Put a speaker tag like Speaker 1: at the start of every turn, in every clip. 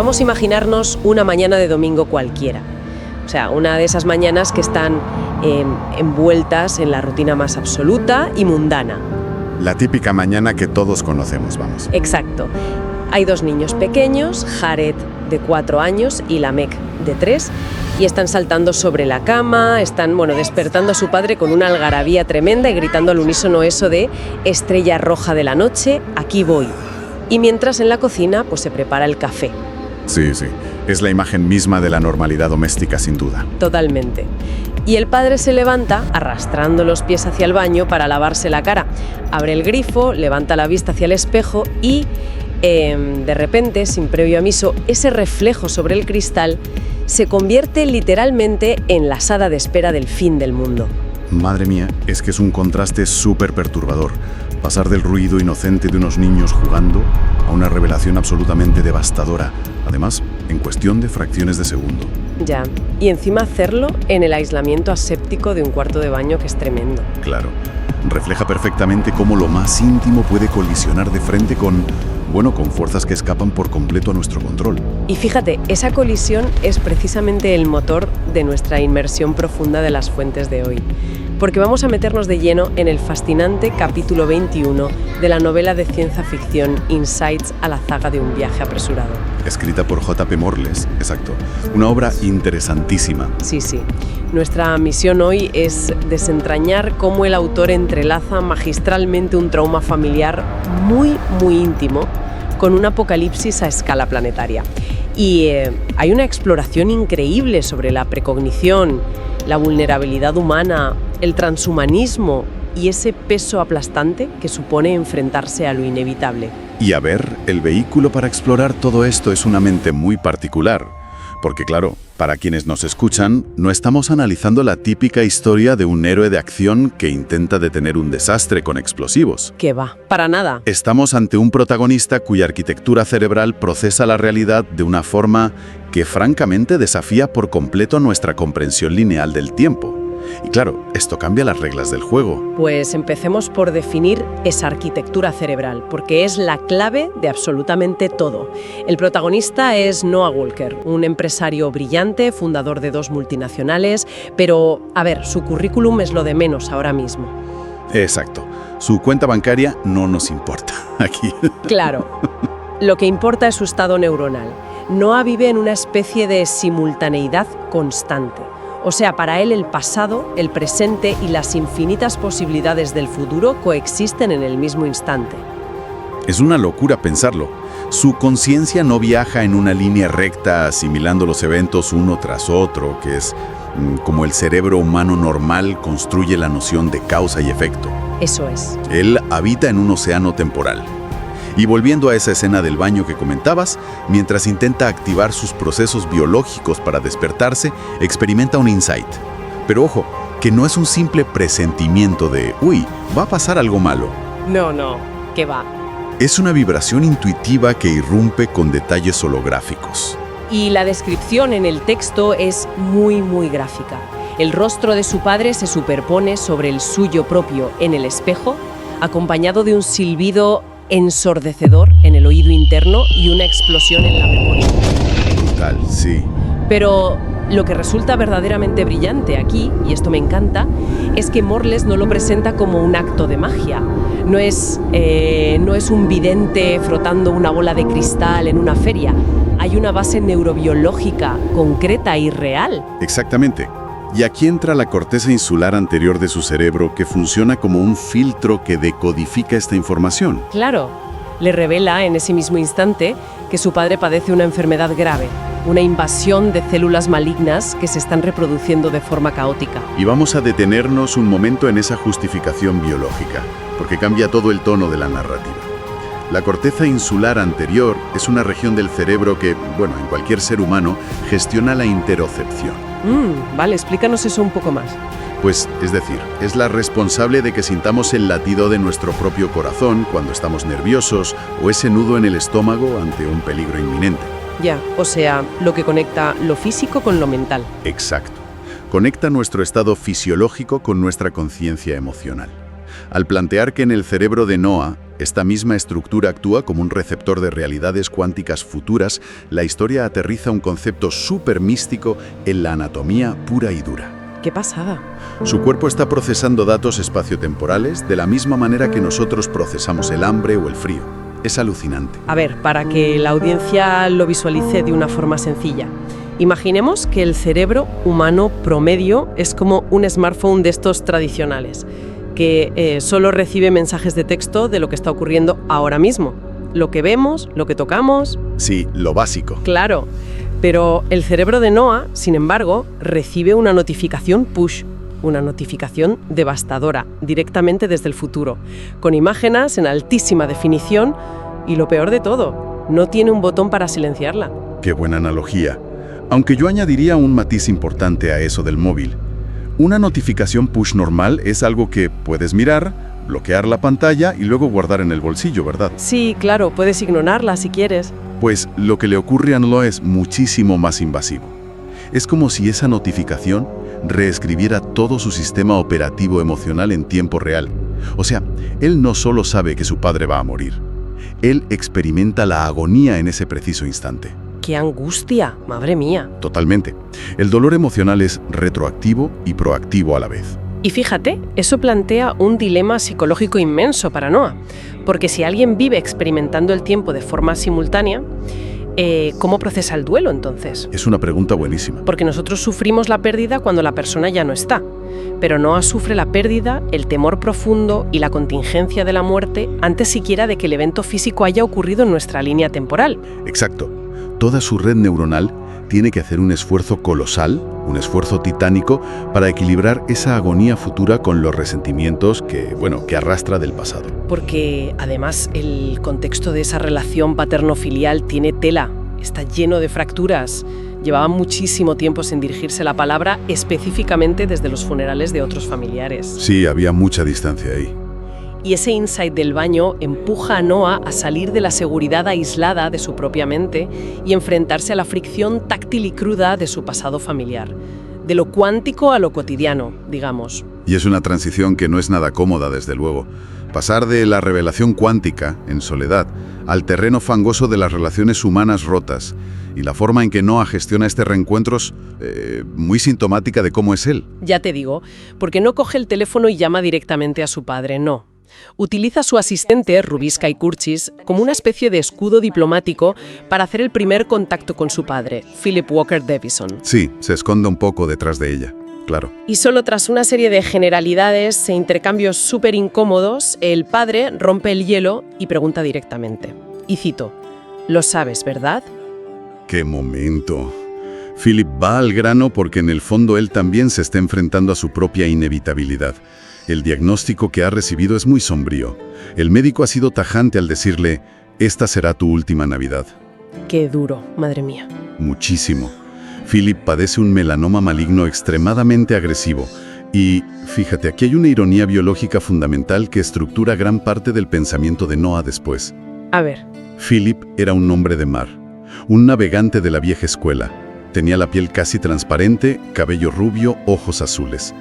Speaker 1: Vamos a imaginarnos una mañana de domingo cualquiera. O sea, una de esas mañanas que están envueltas en la rutina más absoluta y mundana.
Speaker 2: La típica mañana que todos conocemos, vamos.
Speaker 1: Exacto. Hay dos niños pequeños, Jared de 4 años y Lamek de 3, y están saltando sobre la cama, están, despertando a su padre con una algarabía tremenda y gritando al unísono eso de «Estrella roja de la noche, aquí voy». Y mientras en la cocina, pues se prepara el café.
Speaker 2: Sí, es la imagen misma de la normalidad doméstica, sin duda.
Speaker 1: Totalmente. Y el padre se levanta arrastrando los pies hacia el baño para lavarse la cara. Abre el grifo, levanta la vista hacia el espejo y, de repente, sin previo aviso, ese reflejo sobre el cristal se convierte literalmente en la sala de espera del fin del mundo.
Speaker 2: Madre mía, es que es un contraste súper perturbador. Pasar del ruido inocente de unos niños jugando a una revelación absolutamente devastadora. Además, en cuestión de fracciones de segundo.
Speaker 1: Ya, y encima hacerlo en el aislamiento aséptico de un cuarto de baño que es tremendo.
Speaker 2: Claro, refleja perfectamente cómo lo más íntimo puede colisionar de frente con fuerzas que escapan por completo a nuestro control.
Speaker 1: Y fíjate, esa colisión es precisamente el motor de nuestra inmersión profunda de las fuentes de hoy. Porque vamos a meternos de lleno en el fascinante capítulo 21 de la novela de ciencia ficción Insights a la zaga de un viaje apresurado.
Speaker 2: Escrita por J.P. Morles, exacto. Una obra interesantísima.
Speaker 1: Sí. Nuestra misión hoy es desentrañar cómo el autor entrelaza magistralmente un trauma familiar muy, muy íntimo con un apocalipsis a escala planetaria. Y hay una exploración increíble sobre la precognición, la vulnerabilidad humana, el transhumanismo y ese peso aplastante que supone enfrentarse a lo inevitable.
Speaker 2: Y a ver, el vehículo para explorar todo esto es una mente muy particular. Porque claro, para quienes nos escuchan, no estamos analizando la típica historia de un héroe de acción que intenta detener un desastre con explosivos.
Speaker 1: ¿Qué va? Para nada.
Speaker 2: Estamos ante un protagonista cuya arquitectura cerebral procesa la realidad de una forma que francamente desafía por completo nuestra comprensión lineal del tiempo. Y claro, esto cambia las reglas del juego.
Speaker 1: Pues empecemos por definir esa arquitectura cerebral, porque es la clave de absolutamente todo. El protagonista es Noah Walker, un empresario brillante, fundador de 2 multinacionales, pero, su currículum es lo de menos ahora mismo.
Speaker 2: Exacto. Su cuenta bancaria no nos importa aquí.
Speaker 1: Claro. Lo que importa es su estado neuronal. Noah vive en una especie de simultaneidad constante. O sea, para él el pasado, el presente y las infinitas posibilidades del futuro coexisten en el mismo instante.
Speaker 2: Es una locura pensarlo. Su conciencia no viaja en una línea recta asimilando los eventos uno tras otro, que es como el cerebro humano normal construye la noción de causa y efecto.
Speaker 1: Eso es.
Speaker 2: Él habita en un océano temporal. Y volviendo a esa escena del baño que comentabas, mientras intenta activar sus procesos biológicos para despertarse, experimenta un insight. Pero ojo, que no es un simple presentimiento de va a pasar algo malo.
Speaker 1: No, ¿qué va?
Speaker 2: Es una vibración intuitiva que irrumpe con detalles holográficos.
Speaker 1: Y la descripción en el texto es muy, muy gráfica. El rostro de su padre se superpone sobre el suyo propio en el espejo, acompañado de un silbido ensordecedor en el oído interno y una explosión en la memoria.
Speaker 2: Brutal, sí.
Speaker 1: Pero lo que resulta verdaderamente brillante aquí, y esto me encanta, es que Morles no lo presenta como un acto de magia. No es un vidente frotando una bola de cristal en una feria. Hay una base neurobiológica concreta y real.
Speaker 2: Exactamente. Y aquí entra la corteza insular anterior de su cerebro que funciona como un filtro que decodifica esta información.
Speaker 1: Claro, le revela en ese mismo instante que su padre padece una enfermedad grave, una invasión de células malignas que se están reproduciendo de forma caótica.
Speaker 2: Y vamos a detenernos un momento en esa justificación biológica, porque cambia todo el tono de la narrativa. La corteza insular anterior es una región del cerebro que, en cualquier ser humano, gestiona la interocepción.
Speaker 1: Vale, explícanos eso un poco más.
Speaker 2: Pues, es decir, es la responsable de que sintamos el latido de nuestro propio corazón cuando estamos nerviosos o ese nudo en el estómago ante un peligro inminente.
Speaker 1: Ya, o sea, lo que conecta lo físico con lo mental.
Speaker 2: Exacto. Conecta nuestro estado fisiológico con nuestra conciencia emocional. Al plantear que en el cerebro de Noah esta misma estructura actúa como un receptor de realidades cuánticas futuras, la historia aterriza un concepto súper místico en la anatomía pura y dura.
Speaker 1: ¡Qué pasada!
Speaker 2: Su cuerpo está procesando datos espaciotemporales de la misma manera que nosotros procesamos el hambre o el frío. Es alucinante.
Speaker 1: A ver, para que la audiencia lo visualice de una forma sencilla. Imaginemos que el cerebro humano promedio es como un smartphone de estos tradicionales, que solo recibe mensajes de texto de lo que está ocurriendo ahora mismo. Lo que vemos, lo que tocamos...
Speaker 2: Sí, lo básico.
Speaker 1: Claro, pero el cerebro de Noah, sin embargo, recibe una notificación push, una notificación devastadora, directamente desde el futuro, con imágenes en altísima definición y lo peor de todo, no tiene un botón para silenciarla.
Speaker 2: Qué buena analogía. Aunque yo añadiría un matiz importante a eso del móvil. Una notificación push normal es algo que puedes mirar, bloquear la pantalla y luego guardar en el bolsillo, ¿verdad?
Speaker 1: Sí, claro, puedes ignorarla si quieres.
Speaker 2: Pues lo que le ocurre a Noah es muchísimo más invasivo. Es como si esa notificación reescribiera todo su sistema operativo emocional en tiempo real. O sea, él no solo sabe que su padre va a morir, él experimenta la agonía en ese preciso instante.
Speaker 1: ¡Qué angustia! ¡Madre mía!
Speaker 2: Totalmente. El dolor emocional es retroactivo y proactivo a la vez.
Speaker 1: Y fíjate, eso plantea un dilema psicológico inmenso para Noah, porque si alguien vive experimentando el tiempo de forma simultánea, ¿cómo procesa el duelo entonces?
Speaker 2: Es una pregunta buenísima.
Speaker 1: Porque nosotros sufrimos la pérdida cuando la persona ya no está, pero Noah sufre la pérdida, el temor profundo y la contingencia de la muerte antes siquiera de que el evento físico haya ocurrido en nuestra línea temporal.
Speaker 2: Exacto. Toda su red neuronal tiene que hacer un esfuerzo colosal, un esfuerzo titánico, para equilibrar esa agonía futura con los resentimientos que arrastra del pasado.
Speaker 1: Porque, además, el contexto de esa relación paterno-filial tiene tela, está lleno de fracturas. Llevaba muchísimo tiempo sin dirigirse la palabra, específicamente desde los funerales de otros familiares.
Speaker 2: Sí, había mucha distancia ahí.
Speaker 1: Y ese insight del baño empuja a Noah a salir de la seguridad aislada de su propia mente y enfrentarse a la fricción táctil y cruda de su pasado familiar. De lo cuántico a lo cotidiano, digamos.
Speaker 2: Y es una transición que no es nada cómoda, desde luego. Pasar de la revelación cuántica, en soledad, al terreno fangoso de las relaciones humanas rotas. Y la forma en que Noah gestiona este reencuentro es muy sintomática de cómo es él.
Speaker 1: Ya te digo, porque no coge el teléfono y llama directamente a su padre, no. Utiliza a su asistente, Rubisca Curchis, como una especie de escudo diplomático para hacer el primer contacto con su padre, Philip Walker Davison.
Speaker 2: Sí, se esconde un poco detrás de ella, claro.
Speaker 1: Y solo tras una serie de generalidades e intercambios súper incómodos, el padre rompe el hielo y pregunta directamente. Y cito, «Lo sabes, ¿verdad?»
Speaker 2: ¡Qué momento! Philip va al grano porque en el fondo él también se está enfrentando a su propia inevitabilidad. El diagnóstico que ha recibido es muy sombrío. El médico ha sido tajante al decirle, esta será tu última Navidad.
Speaker 1: Qué duro, madre mía.
Speaker 2: Muchísimo. Philip padece un melanoma maligno extremadamente agresivo. Y, fíjate, aquí hay una ironía biológica fundamental que estructura gran parte del pensamiento de Noah después.
Speaker 1: A ver.
Speaker 2: Philip era un hombre de mar, un navegante de la vieja escuela. Tenía la piel casi transparente, cabello rubio, ojos azules.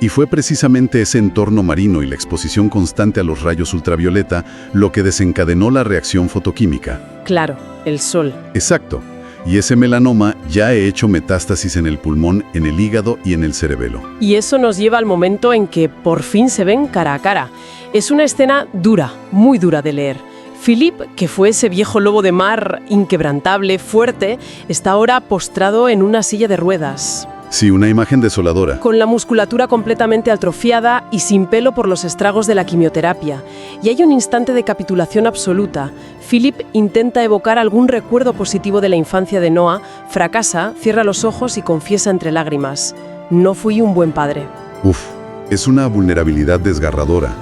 Speaker 2: Y fue precisamente ese entorno marino y la exposición constante a los rayos ultravioleta lo que desencadenó la reacción fotoquímica.
Speaker 1: Claro, el sol.
Speaker 2: Exacto. Y ese melanoma ya ha hecho metástasis en el pulmón, en el hígado y en el cerebelo.
Speaker 1: Y eso nos lleva al momento en que por fin se ven cara a cara. Es una escena dura, muy dura de leer. Philip, que fue ese viejo lobo de mar inquebrantable, fuerte, está ahora postrado en una silla de ruedas.
Speaker 2: Sí, una imagen desoladora.
Speaker 1: Con la musculatura completamente atrofiada y sin pelo por los estragos de la quimioterapia. Y hay un instante de capitulación absoluta. Philip intenta evocar algún recuerdo positivo de la infancia de Noah, fracasa, cierra los ojos y confiesa entre lágrimas. No fui un buen padre.
Speaker 2: Uf, es una vulnerabilidad desgarradora.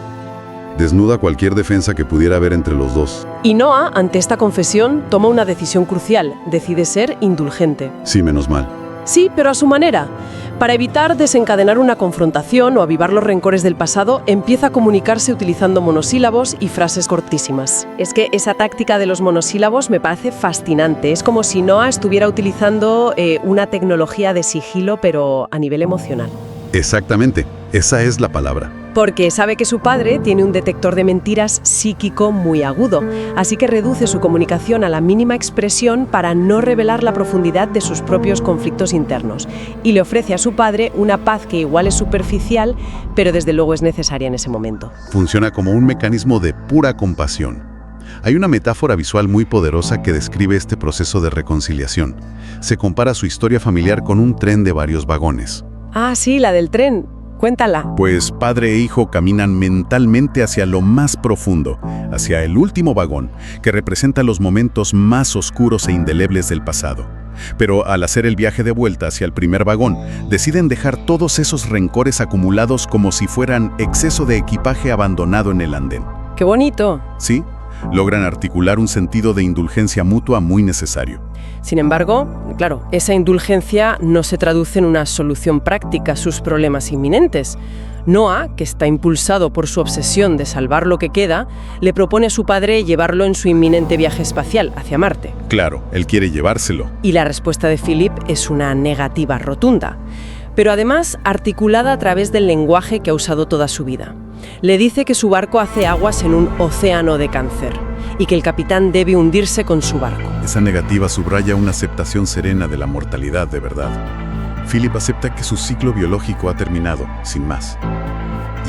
Speaker 2: Desnuda cualquier defensa que pudiera haber entre los dos.
Speaker 1: Y Noah, ante esta confesión, toma una decisión crucial. Decide ser indulgente.
Speaker 2: Sí, menos mal.
Speaker 1: Sí, pero a su manera. Para evitar desencadenar una confrontación o avivar los rencores del pasado, empieza a comunicarse utilizando monosílabos y frases cortísimas. Es que esa táctica de los monosílabos me parece fascinante. Es como si Noah estuviera utilizando una tecnología de sigilo, pero a nivel emocional.
Speaker 2: Exactamente, esa es la palabra.
Speaker 1: porque sabe que su padre tiene un detector de mentiras psíquico muy agudo, así que reduce su comunicación a la mínima expresión para no revelar la profundidad de sus propios conflictos internos, y le ofrece a su padre una paz que igual es superficial, pero desde luego es necesaria en ese momento.
Speaker 2: Funciona como un mecanismo de pura compasión. Hay una metáfora visual muy poderosa que describe este proceso de reconciliación. Se compara su historia familiar con un tren de varios vagones.
Speaker 1: Ah, sí, la del tren. Cuéntala.
Speaker 2: Pues padre e hijo caminan mentalmente hacia lo más profundo, hacia el último vagón, que representa los momentos más oscuros e indelebles del pasado. Pero al hacer el viaje de vuelta hacia el primer vagón, deciden dejar todos esos rencores acumulados como si fueran exceso de equipaje abandonado en el andén.
Speaker 1: ¡Qué bonito!
Speaker 2: ¿Sí? Logran articular un sentido de indulgencia mutua muy necesario.
Speaker 1: Sin embargo, claro, esa indulgencia no se traduce en una solución práctica a sus problemas inminentes. Noah, que está impulsado por su obsesión de salvar lo que queda, le propone a su padre llevarlo en su inminente viaje espacial hacia Marte.
Speaker 2: Claro, él quiere llevárselo.
Speaker 1: Y la respuesta de Philip es una negativa rotunda, pero además articulada a través del lenguaje que ha usado toda su vida. Le dice que su barco hace aguas en un océano de cáncer y que el capitán debe hundirse con su barco.
Speaker 2: Esa negativa subraya una aceptación serena de la mortalidad de verdad. Philip acepta que su ciclo biológico ha terminado, sin más.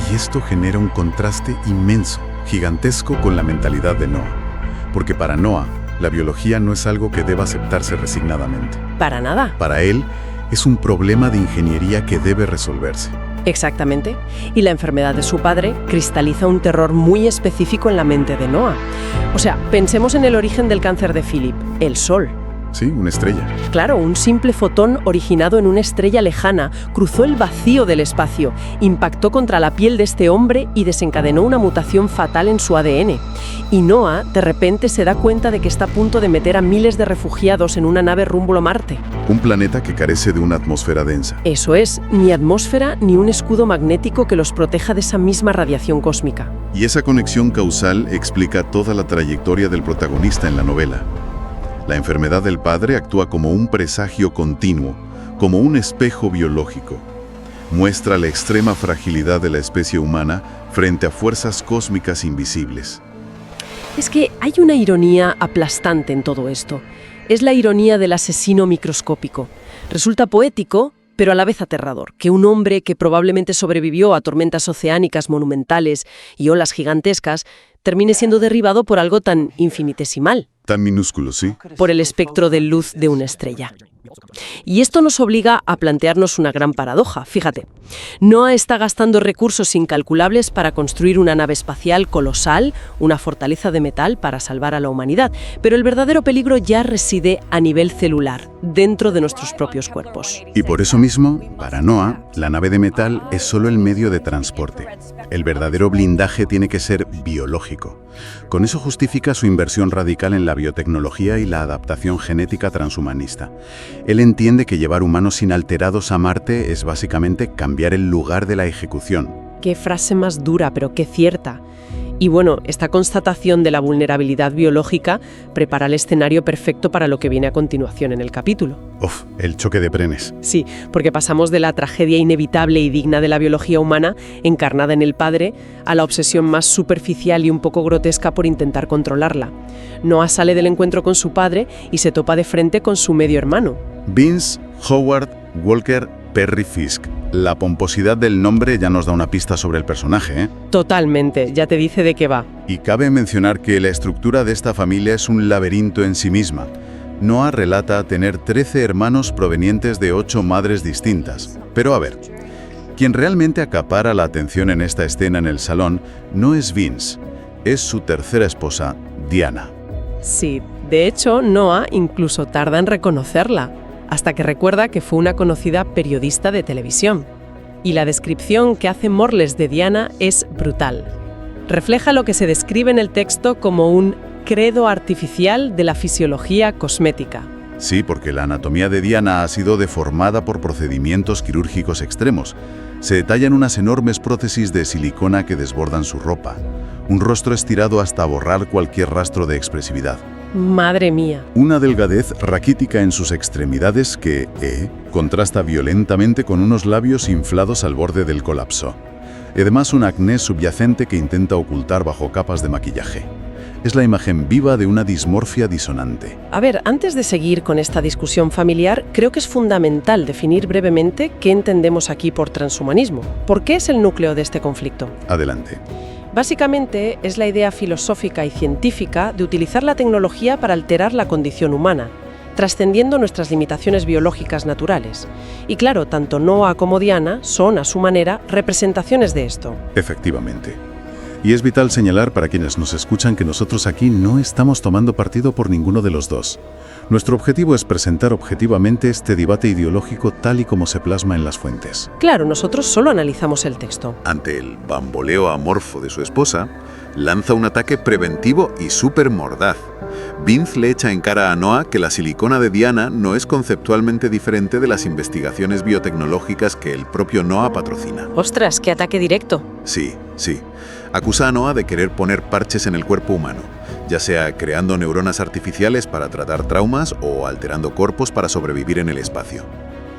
Speaker 2: Y esto genera un contraste inmenso, gigantesco con la mentalidad de Noah. Porque para Noah, la biología no es algo que deba aceptarse resignadamente.
Speaker 1: Para nada.
Speaker 2: Para él, es un problema de ingeniería que debe resolverse.
Speaker 1: Exactamente. Y la enfermedad de su padre cristaliza un terror muy específico en la mente de Noah. O sea, pensemos en el origen del cáncer de Philip, el Sol.
Speaker 2: Sí, una estrella.
Speaker 1: Claro, un simple fotón originado en una estrella lejana cruzó el vacío del espacio, impactó contra la piel de este hombre y desencadenó una mutación fatal en su ADN. Y Noah, de repente, se da cuenta de que está a punto de meter a miles de refugiados en una nave rumbo a Marte.
Speaker 2: Un planeta que carece de una atmósfera densa.
Speaker 1: Eso es, ni atmósfera ni un escudo magnético que los proteja de esa misma radiación cósmica.
Speaker 2: Y esa conexión causal explica toda la trayectoria del protagonista en la novela. La enfermedad del padre actúa como un presagio continuo, como un espejo biológico. Muestra la extrema fragilidad de la especie humana frente a fuerzas cósmicas invisibles.
Speaker 1: Es que hay una ironía aplastante en todo esto. Es la ironía del asesino microscópico. Resulta poético, pero a la vez aterrador, que un hombre que probablemente sobrevivió a tormentas oceánicas monumentales y olas gigantescas termine siendo derribado por algo tan infinitesimal.
Speaker 2: Tan minúsculo, ¿sí?
Speaker 1: Por el espectro de luz de una estrella. Y esto nos obliga a plantearnos una gran paradoja. Fíjate, Noah está gastando recursos incalculables para construir una nave espacial colosal, una fortaleza de metal para salvar a la humanidad, pero el verdadero peligro ya reside a nivel celular, dentro de nuestros propios cuerpos.
Speaker 2: Y por eso mismo, para Noah, la nave de metal es solo el medio de transporte. El verdadero blindaje tiene que ser biológico. Con eso justifica su inversión radical en la biotecnología y la adaptación genética transhumanista. Él entiende que llevar humanos inalterados a Marte es básicamente cambiar el lugar de la ejecución.
Speaker 1: Qué frase más dura, pero qué cierta. Y bueno, esta constatación de la vulnerabilidad biológica prepara el escenario perfecto para lo que viene a continuación en el capítulo.
Speaker 2: Uf, el choque de trenes.
Speaker 1: Sí, porque pasamos de la tragedia inevitable y digna de la biología humana, encarnada en el padre, a la obsesión más superficial y un poco grotesca por intentar controlarla. Noah sale del encuentro con su padre y se topa de frente con su medio hermano.
Speaker 2: Vince Howard Walker Perry Fisk. La pomposidad del nombre ya nos da una pista sobre el personaje, ¿eh?
Speaker 1: Totalmente, ya te dice de qué va.
Speaker 2: Y cabe mencionar que la estructura de esta familia es un laberinto en sí misma. Noah relata tener 13 hermanos provenientes de 8 madres distintas. Pero a ver, quien realmente acapara la atención en esta escena en el salón no es Vince, es su tercera esposa, Diana.
Speaker 1: Sí, de hecho, Noah incluso tarda en reconocerla, hasta que recuerda que fue una conocida periodista de televisión. Y la descripción que hace Morles de Diana es brutal. Refleja lo que se describe en el texto como un credo artificial de la fisiología cosmética.
Speaker 2: Sí, porque la anatomía de Diana ha sido deformada por procedimientos quirúrgicos extremos. Se detallan unas enormes prótesis de silicona que desbordan su ropa. Un rostro estirado hasta borrar cualquier rastro de expresividad.
Speaker 1: ¡Madre mía!
Speaker 2: Una delgadez raquítica en sus extremidades que, contrasta violentamente con unos labios inflados al borde del colapso. y además un acné subyacente que intenta ocultar bajo capas de maquillaje. Es la imagen viva de una dismorfia disonante.
Speaker 1: A ver, antes de seguir con esta discusión familiar, creo que es fundamental definir brevemente qué entendemos aquí por transhumanismo. ¿Por qué es el núcleo de este conflicto?
Speaker 2: Adelante.
Speaker 1: Básicamente es la idea filosófica y científica de utilizar la tecnología para alterar la condición humana, trascendiendo nuestras limitaciones biológicas naturales. Y claro, tanto Noah como Diana son, a su manera, representaciones de esto.
Speaker 2: Efectivamente. Y es vital señalar para quienes nos escuchan que nosotros aquí no estamos tomando partido por ninguno de los dos. Nuestro objetivo es presentar objetivamente este debate ideológico tal y como se plasma en las fuentes.
Speaker 1: Claro, nosotros solo analizamos el texto.
Speaker 3: Ante el bamboleo amorfo de su esposa, lanza un ataque preventivo y súper mordaz. Vince le echa en cara a Noah que la silicona de Diana no es conceptualmente diferente de las investigaciones biotecnológicas que el propio Noah patrocina.
Speaker 1: ¡Ostras, qué ataque directo!
Speaker 3: Sí. Acusa a Noah de querer poner parches en el cuerpo humano, ya sea creando neuronas artificiales para tratar traumas o alterando cuerpos para sobrevivir en el espacio.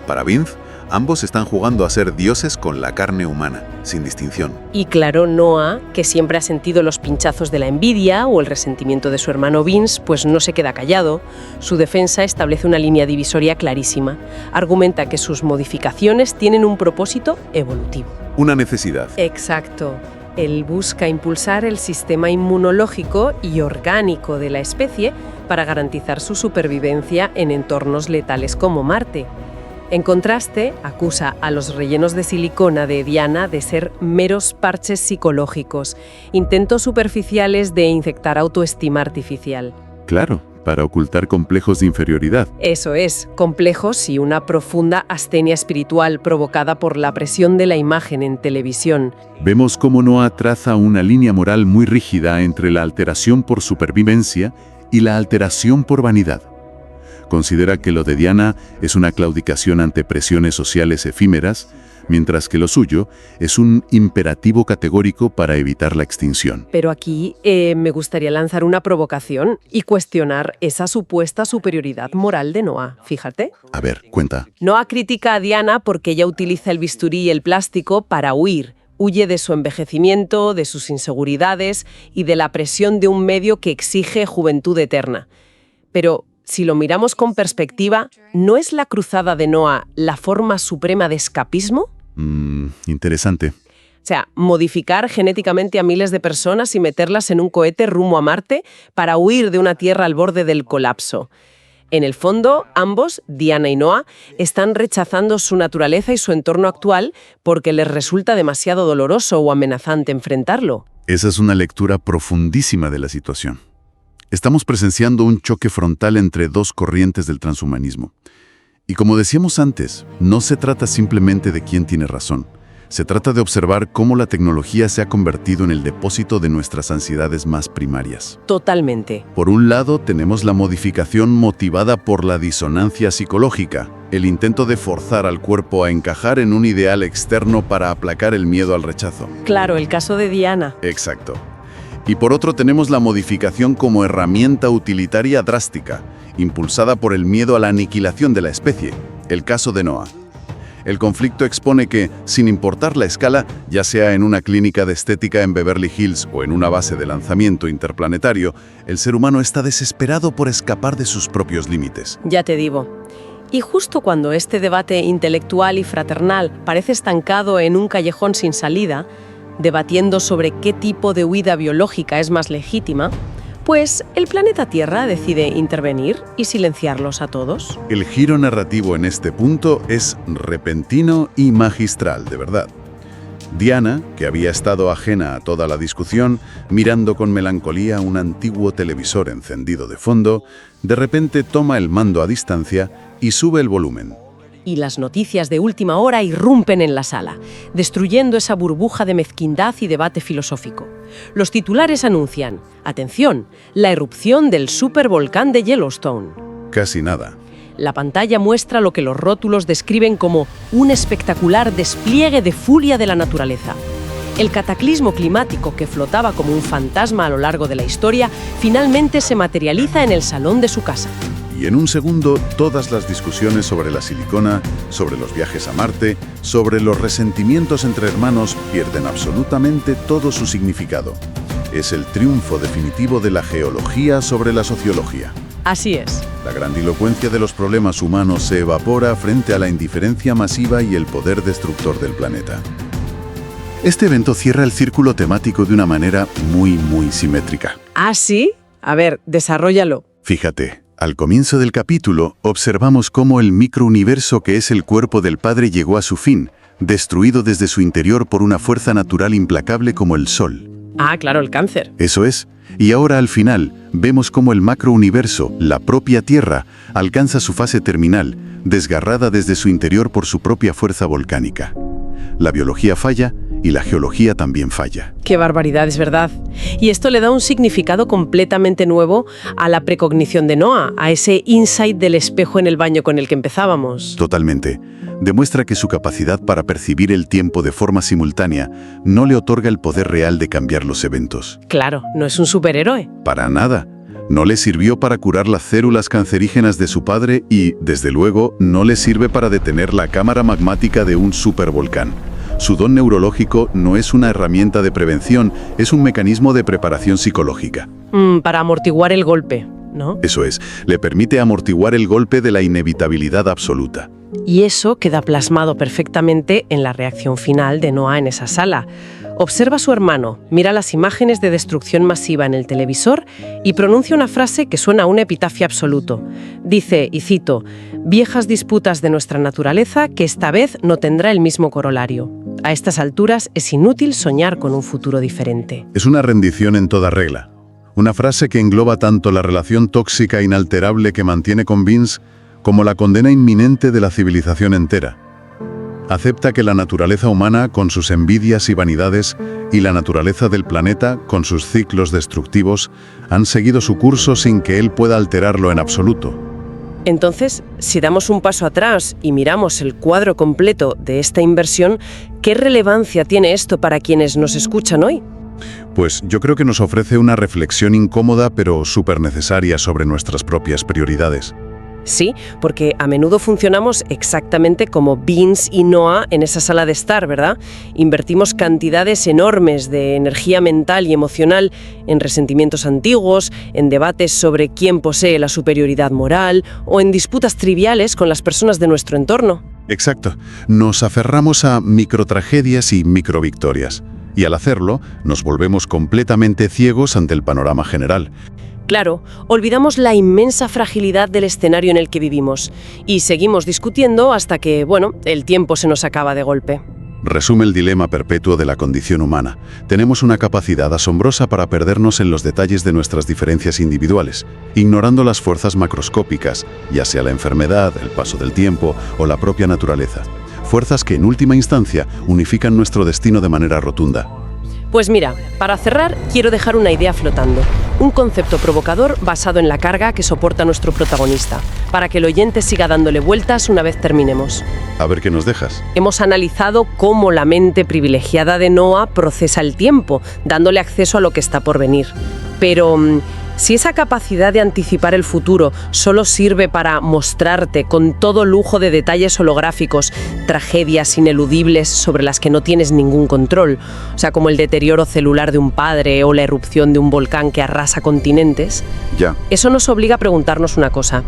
Speaker 3: Para Vince, ambos están jugando a ser dioses con la carne humana, sin distinción.
Speaker 1: Y claro, Noah, que siempre ha sentido los pinchazos de la envidia o el resentimiento de su hermano Vince, pues no se queda callado. Su defensa establece una línea divisoria clarísima. Argumenta que sus modificaciones tienen un propósito evolutivo.
Speaker 3: Una necesidad.
Speaker 1: Exacto. Él busca impulsar el sistema inmunológico y orgánico de la especie para garantizar su supervivencia en entornos letales como Marte. En contraste, acusa a los rellenos de silicona de Diana de ser meros parches psicológicos, intentos superficiales de inyectar autoestima artificial.
Speaker 2: Claro, para ocultar complejos de inferioridad.
Speaker 1: Eso es, complejos y una profunda astenia espiritual provocada por la presión de la imagen en televisión.
Speaker 2: Vemos cómo Noah traza una línea moral muy rígida entre la alteración por supervivencia y la alteración por vanidad. Considera que lo de Diana es una claudicación ante presiones sociales efímeras, mientras que lo suyo es un imperativo categórico para evitar la extinción.
Speaker 1: Pero aquí me gustaría lanzar una provocación y cuestionar esa supuesta superioridad moral de Noah. Fíjate.
Speaker 2: A ver, cuenta.
Speaker 1: Noah critica a Diana porque ella utiliza el bisturí y el plástico para huir. Huye de su envejecimiento, de sus inseguridades y de la presión de un medio que exige juventud eterna. Pero si lo miramos con perspectiva, ¿no es la cruzada de Noah la forma suprema de escapismo?
Speaker 2: Interesante.
Speaker 1: O sea, modificar genéticamente a miles de personas y meterlas en un cohete rumbo a Marte para huir de una Tierra al borde del colapso. En el fondo, ambos, Diana y Noah, están rechazando su naturaleza y su entorno actual porque les resulta demasiado doloroso o amenazante enfrentarlo.
Speaker 2: Esa es una lectura profundísima de la situación. Estamos presenciando un choque frontal entre dos corrientes del transhumanismo. Y como decíamos antes, no se trata simplemente de quién tiene razón. Se trata de observar cómo la tecnología se ha convertido en el depósito de nuestras ansiedades más primarias.
Speaker 1: Totalmente.
Speaker 2: Por un lado, tenemos la modificación motivada por la disonancia psicológica, el intento de forzar al cuerpo a encajar en un ideal externo para aplacar el miedo al rechazo.
Speaker 1: Claro, el caso de Diana.
Speaker 2: Exacto. Y por otro tenemos la modificación como herramienta utilitaria drástica, impulsada por el miedo a la aniquilación de la especie, el caso de Noah. El conflicto expone que, sin importar la escala, ya sea en una clínica de estética en Beverly Hills o en una base de lanzamiento interplanetario, el ser humano está desesperado por escapar de sus propios límites.
Speaker 1: Ya te digo. Y justo cuando este debate intelectual y fraternal parece estancado en un callejón sin salida, debatiendo sobre qué tipo de huida biológica es más legítima, pues el planeta Tierra decide intervenir y silenciarlos a todos.
Speaker 2: El giro narrativo en este punto es repentino y magistral, de verdad. Diana, que había estado ajena a toda la discusión, mirando con melancolía un antiguo televisor encendido de fondo, de repente toma el mando a distancia y sube el volumen.
Speaker 1: Y las noticias de última hora irrumpen en la sala, destruyendo esa burbuja de mezquindad y debate filosófico. Los titulares anuncian, atención, la erupción del supervolcán de Yellowstone.
Speaker 2: Casi nada.
Speaker 1: La pantalla muestra lo que los rótulos describen como un espectacular despliegue de furia de la naturaleza. El cataclismo climático que flotaba como un fantasma a lo largo de la historia finalmente se materializa en el salón de su casa.
Speaker 2: Y en un segundo, todas las discusiones sobre la silicona, sobre los viajes a Marte, sobre los resentimientos entre hermanos pierden absolutamente todo su significado. Es el triunfo definitivo de la geología sobre la sociología.
Speaker 1: Así es.
Speaker 2: La grandilocuencia de los problemas humanos se evapora frente a la indiferencia masiva y el poder destructor del planeta. Este evento cierra el círculo temático de una manera muy simétrica.
Speaker 1: ¿Ah, sí? A ver, desarróllalo.
Speaker 2: Fíjate, al comienzo del capítulo observamos cómo el microuniverso que es el cuerpo del Padre llegó a su fin, destruido desde su interior por una fuerza natural implacable como el Sol.
Speaker 1: Ah, claro, el cáncer.
Speaker 2: Eso es. Y ahora al final, vemos cómo el macrouniverso, la propia Tierra, alcanza su fase terminal, desgarrada desde su interior por su propia fuerza volcánica. La biología falla y la geología también falla.
Speaker 1: Qué barbaridad, es verdad. Y esto le da un significado completamente nuevo a la precognición de Noah, a ese insight del espejo en el baño con el que empezábamos.
Speaker 2: Totalmente. Demuestra que su capacidad para percibir el tiempo de forma simultánea no le otorga el poder real de cambiar los eventos.
Speaker 1: Claro, no es un superhéroe.
Speaker 2: Para nada. No le sirvió para curar las células cancerígenas de su padre y, desde luego, no le sirve para detener la cámara magmática de un supervolcán. Su don neurológico no es una herramienta de prevención, es un mecanismo de preparación psicológica.
Speaker 1: Para amortiguar el golpe, ¿no?
Speaker 2: Eso es, le permite amortiguar el golpe de la inevitabilidad absoluta.
Speaker 1: Y eso queda plasmado perfectamente en la reacción final de Noah en esa sala. Observa a su hermano, mira las imágenes de destrucción masiva en el televisor y pronuncia una frase que suena a un epitafio absoluto. Dice, y cito, «Viejas disputas de nuestra naturaleza que esta vez no tendrá el mismo corolario. A estas alturas es inútil soñar con un futuro diferente».
Speaker 2: Es una rendición en toda regla. Una frase que engloba tanto la relación tóxica e inalterable que mantiene con Vince como la condena inminente de la civilización entera. Acepta que la naturaleza humana, con sus envidias y vanidades, y la naturaleza del planeta, con sus ciclos destructivos, han seguido su curso sin que él pueda alterarlo en absoluto.
Speaker 1: Entonces, si damos un paso atrás y miramos el cuadro completo de esta inversión, ¿qué relevancia tiene esto para quienes nos escuchan hoy?
Speaker 2: Pues yo creo que nos ofrece una reflexión incómoda pero súper necesaria sobre nuestras propias prioridades.
Speaker 1: Sí, porque a menudo funcionamos exactamente como Vince y Noah en esa sala de estar, ¿verdad? Invertimos cantidades enormes de energía mental y emocional en resentimientos antiguos, en debates sobre quién posee la superioridad moral o en disputas triviales con las personas de nuestro entorno.
Speaker 2: Exacto. Nos aferramos a microtragedias y microvictorias. Y al hacerlo, nos volvemos completamente ciegos ante el panorama general.
Speaker 1: Claro, olvidamos la inmensa fragilidad del escenario en el que vivimos y seguimos discutiendo hasta que, el tiempo se nos acaba de golpe.
Speaker 2: Resume el dilema perpetuo de la condición humana. Tenemos una capacidad asombrosa para perdernos en los detalles de nuestras diferencias individuales, ignorando las fuerzas macroscópicas, ya sea la enfermedad, el paso del tiempo o la propia naturaleza. Fuerzas que en última instancia unifican nuestro destino de manera rotunda.
Speaker 1: Pues mira, para cerrar, quiero dejar una idea flotando. Un concepto provocador basado en la carga que soporta nuestro protagonista, para que el oyente siga dándole vueltas una vez terminemos.
Speaker 2: A ver qué nos dejas.
Speaker 1: Hemos analizado cómo la mente privilegiada de Noah procesa el tiempo, dándole acceso a lo que está por venir. Pero si esa capacidad de anticipar el futuro solo sirve para mostrarte con todo lujo de detalles holográficos tragedias ineludibles sobre las que no tienes ningún control, o sea, como el deterioro celular de un padre o la erupción de un volcán que arrasa continentes, eso nos obliga a preguntarnos una cosa.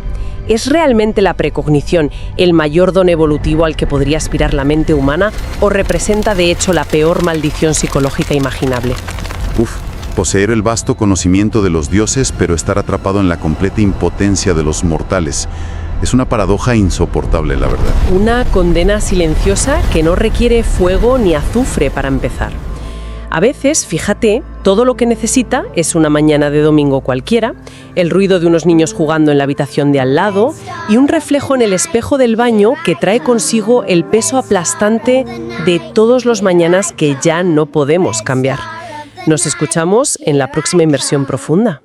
Speaker 1: ¿Es realmente la precognición el mayor don evolutivo al que podría aspirar la mente humana o representa de hecho la peor maldición psicológica imaginable?
Speaker 2: Poseer el vasto conocimiento de los dioses, pero estar atrapado en la completa impotencia de los mortales. Es una paradoja insoportable, la verdad.
Speaker 1: Una condena silenciosa que no requiere fuego ni azufre para empezar. A veces, fíjate, todo lo que necesita es una mañana de domingo cualquiera, el ruido de unos niños jugando en la habitación de al lado y un reflejo en el espejo del baño que trae consigo el peso aplastante de todos los mañanas que ya no podemos cambiar. Nos escuchamos en la próxima Inversión Profunda.